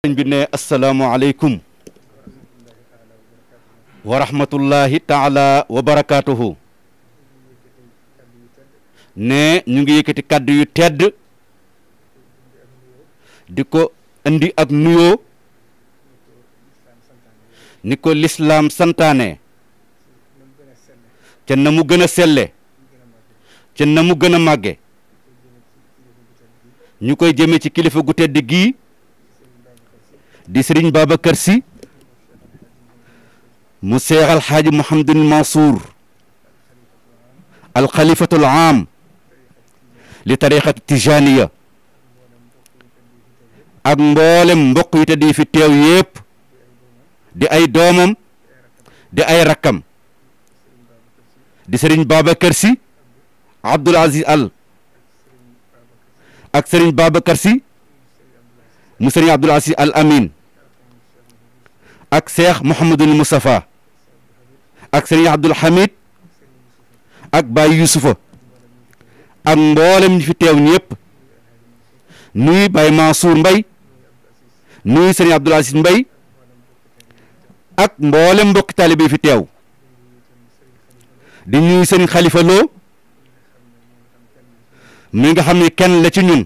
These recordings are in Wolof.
sëñ bi ne asalaamualeykum wa rahmatullahi taala wa barakaatuhu ne ñu ngi yëkkati kàddu yu tedd di ko indi ak nuyoo ni ko lislaam santaane ca na mu gën a selle ca na mu gën a màgge ñu koy jëme ci kilifa gu tedd gii di Serigne Babacar Sy mu Seex Alxaaji Mouhamadul Mansour alxalifatul aam li tariqat tijaniya ak mboolem mbokk yi te di fi teew yépp di ay doomam di ay rakkam di Serigne Babacar Sy Abdoul Aziz Al ak Serigne Babacar Sy mu Serigne Abdoul Aziz Al Amin ak Cheikh Mouhamadul Moustapha ak Serigne Abdoul Hamid ak Baye Youssoufa ak mboolem ñi fi teew ñëpp nuy Baye Mansour Mbaye nuy Serigne Abdoul Aziz Mbaye ak mboolem mbokki taalibe yi fi teew di ñuy Serigne Khalifa Lo mi nga xam ne kenn la ci ñun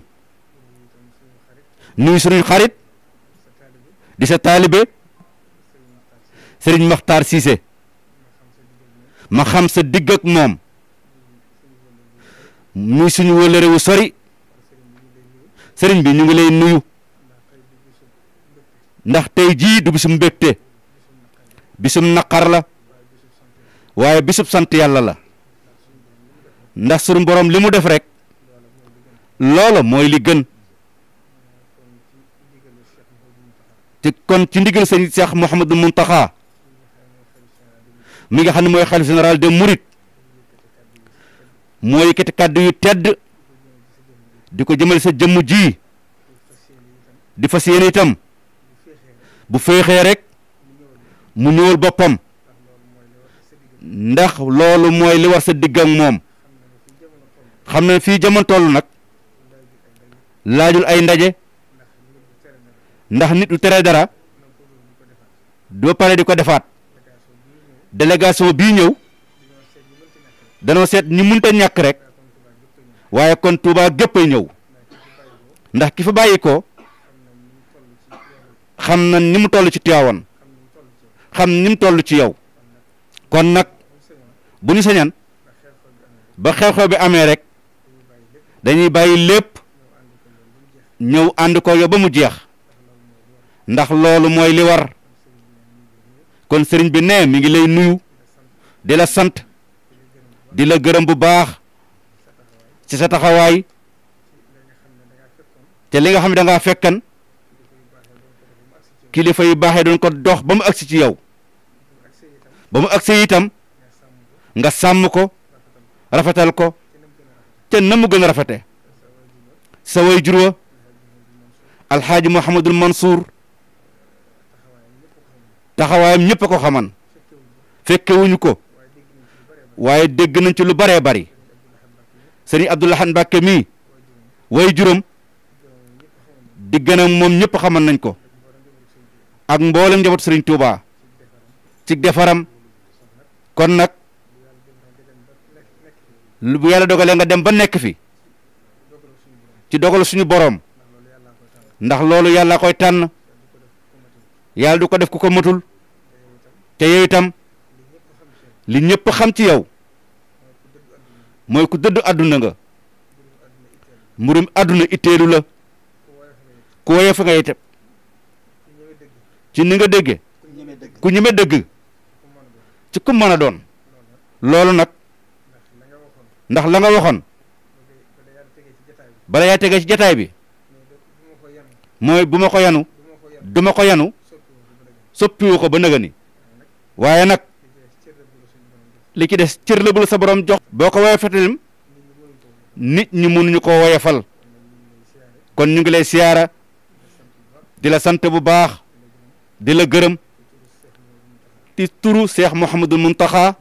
nuy suñu xarit di sa taalibe Serigne Makhtar Cissé ma xam sa digg ak moom muy suñu wëllëre wu sori Serigne bi ñu ngi lay nuyu ndax tey jii du bisum mbégte bisum naqar la waaye bisub sant yàlla la ndax suñu borom li mu def rek loola mooy li gën te kon ci ndigal sëñ Cheikh Mouhamadou Mountakha mi nga xam ne mooy xalif général de Mouride moo yëkkati kàddu yu tedd di ko jëmale sa jëmm ji di fas yéene itam bu féexee rek mu ñëwal boppam ndax loolu mooy li war sa digg ak moom xam na fii jamono toll nag laajul ay ndaje ndax nit du tere dara doo pare di ko defaat délégation bii ñëw danoo seet ñi mënta ñàkk rek waaye kon Touba gépp ay ñëw ndax ki fa bàyyi ko xam na ni mu toll ci Tiwaawan xam ni mu toll ci yow kon nag bu ñu sañan ba xew-xew bi amee rek dañuy bàyyi lépp ñëw ànd ko yow ba mu jeex ndax loolu mooy li war kon sëriñ bi ne mi ngi lay nuyu di la sant di la gërëm bu baax ci sa taxawaay te li nga xam ne da ngaa fekkan kilifa yu baaxee doon ko dox ba mu agsi ci yow ba mu agsi itam nga sàmm ko rafetal ko te na mu gën a rafete sa way jur wa alxaaji Mouhamadul Mansour taxawaayam ñëpp a ko xaman fekkewuñu ko waaye dégg nañ ci lu baree bari sëriñ Abdou Lahad Mbacké mii way juróom digganam moom ñëpp xaman nañ ko ak mboolem njaboot sëriñ Touba ci defaram kon nag bu yàlla dogalee nga dem ba nekk fi ci dogal suñu boroom ndax loolu yàlla koy tànn yàlla du ko def ku ko matul te yow itam li ñëpp xam ci yow mooy ku dëddu àdduna nga mbirum àdduna itteelu la ku woyof nga itam ci ni nga dégge ku ñeme dëgg ci ku mën a doon loolu nag ndax la nga waxoon bala yaa tegee ci jataay bi mooy bu ma ko yanu duma ko yanu soppiwu ko ba nëga ni waaye nag li ci des cër la bu la sa borom jox boo ko woyofatalim nit ñi mënuñu ko woyofal kon ñu ngi lay siyaara di la sant bu baax di la gërëm ci turu Cheikh Mouhamadul Mountakha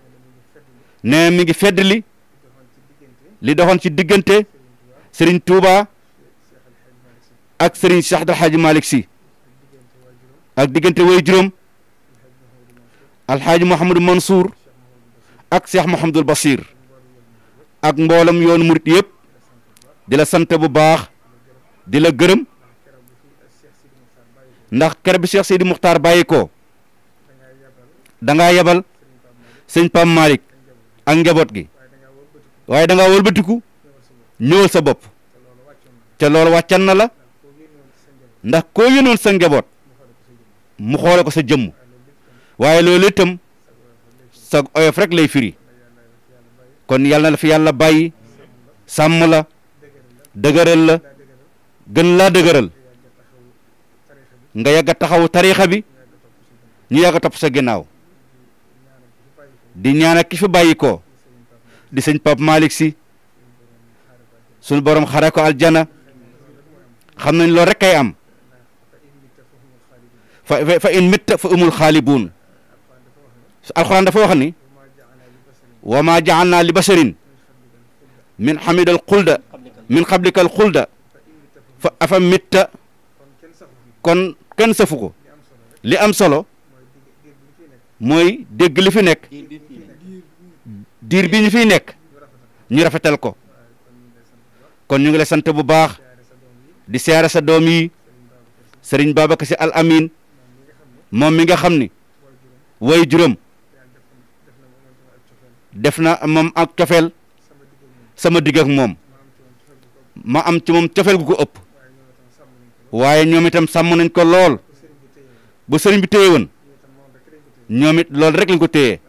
ne mi ngi fedd li doxoon ci diggante Serigne Touba ak Serigne Cheikh Al Hadji Malick Sy ak diggante way juróom alxaaji Mouhamadou Mansour ak Cheikh Mouhamadul Basir ak mboolam yoonu murit yëpp di la sant bu baax di la gërëm ndax kere bi Cheikh Seydi Muxtaar bàyyi ko da ngaa yebal sëñ Pam Malick ak njaboot gi waaye da ngaa wëlbatiku ñëwal sa bopp te loolu wàccan na la ndax koo yónnoon sa njaboot mu xoole ko sa jëmm waaye loolu itam sa oyof rek lay firi kon yàlla na la fi yàlla bàyyi sàmm la dëgëral la gën laa dëgëral nga yàgg a taxawu tariixa bi ñu yàgg a topp sa ginnaaw di ñaanal ki fi bàyyi ko di sëñ Pape Malick Sy sunu borom xare ko aljana xam nañ loolu rek kay am fa in mitta fa umul xaalibuun alxuraan dafa wax ni wa ma ja'alna li basharin min xamidal xulda min xablikal xulda fa afa mitta kon kenn safu ko li am solo mooy dégg li fi nekk diir bi ñu fiy nekk ñu rafetal ko kon ñu ngi lay sant bu baax di siyaare sa doom yi Serigne Babacar Sy Al Amin moom mi nga xam ni way juróom def na moom ak cofeel sama digg ak moom ma am ci moom cofeel gu ko ëpp waaye ñoom itam sàmm nañ ko lool bu sëriñ bi téye woon ñoom it loolu rek lañ ko téye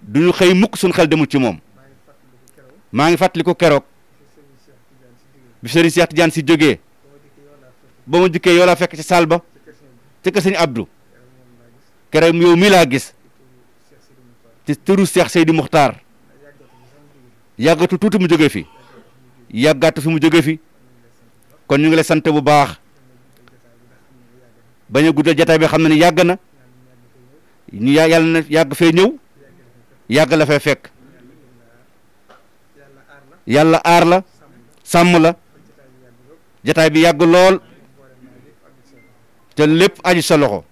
duñu xëy mukk suñ xel demul ci moom maa ngi fàttali ko keroog bi sëriñ Cheikh Tidiane Sy jógee ba ma dikkee yow laa fekk ci saal ba ci kër sëñ Abdou keroog yow mii laa gis ci turu Cheikh Seydi Muxtaar yàggatu tuuti mu jógee fi yàggatu fi mu jógee fi kon ñu ngi lay sant bu baax bañ a guddal jataay bi xam na ni yàgg na ñu yàlla na yàgg fee ñëw yàgg la fee fekk yàlla aar la sàmm la jataay bi yàgg lool te lépp aju sa loxo